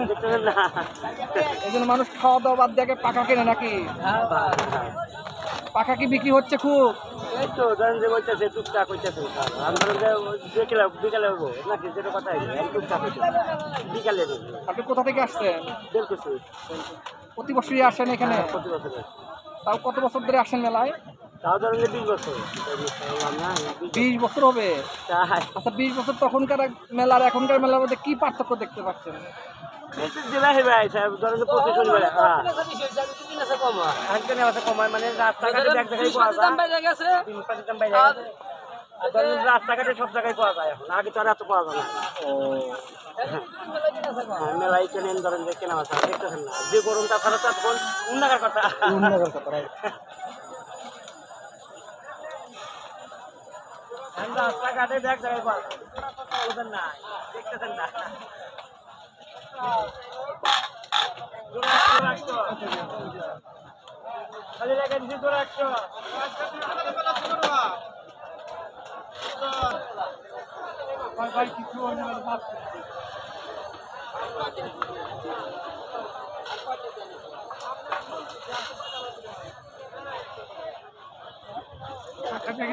দেখতেছেন না এই জন্য মানুষ খাওয়া দাওয়া বাদ দিয়ে পাখা কেনে নাকি? পাখা কি বিক্রি হচ্ছে খুব? এই তো ধরেন যে বলতেছে টুকটাক হইতেছে আমি ধরেন যে বিকালে হবো নাকি যেটা কথা টুকটাক হইতেছে বিকালে আপনি কোথা থেকে আসছেন? দেখতেছি প্রতি বছরই আসেন এখানে? প্রতি বছর তাও কত বছর ধরে আসেন মেলায়? তাও ধরেন যে 20 বছর 20 বছর হবে। তাই আচ্ছা 20 বছর তখনকার মেলার এখনকার মেলার মধ্যে কি পার্থক্য দেখতে পাচ্ছেন? জেলা হেবে আইসা ধরেন যে প্রতি শনিবার কমায় মানে রাস্তাঘাটে এক জায়গায় পাওয়া যায় আর ধরেন রাস্তাঘাটে সব জায়গায় পাওয়া যায় এখন আগে তো আর এত পাওয়া যায় না মেলায় কেনেন ধরেন যে কেনা বাসা দেখতেছেন না যে গরমটা ছাড়া তো এখন উন্নকার কথা রাস্তাঘাটে এক জায়গায় পাওয়া যায় না দেখতেছেন না খালি রেখে দিচ্ছি তোরা 100 ভাই কিছু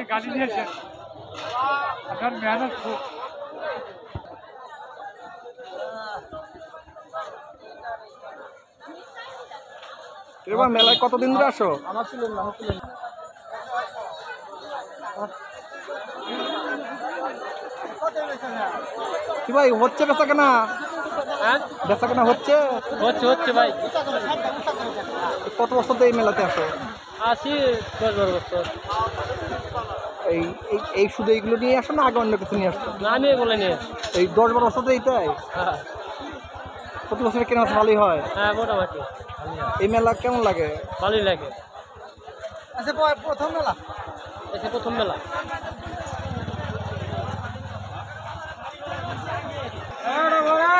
গাড়ি নিয়েছেন এখন মেহনত খুব এবার মেলায় কতদিন ধরে আসো? কি ভাই হচ্ছে বেচা কেনা? বেচা কেনা হচ্ছে হচ্ছে ভাই। কত বছর ধরে এই মেলাতে আসো? আসি 10-12 বছর। এই এই শুধু এইগুলো নিয়ে আসো না আগে অন্য কিছু নিয়ে আসো? না আমি এগুলো নিয়ে এই 10-12 বছর ধরে এইটাই? হ্যাঁ প্রতি বছর কেনা ভালোই হয়? হ্যাঁ মোটামুটি এই মেলা কেমন লাগে? ভালোই লাগে। আচ্ছা প্রথম মেলা? এসে প্রথম মেলা।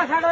ছাড়ো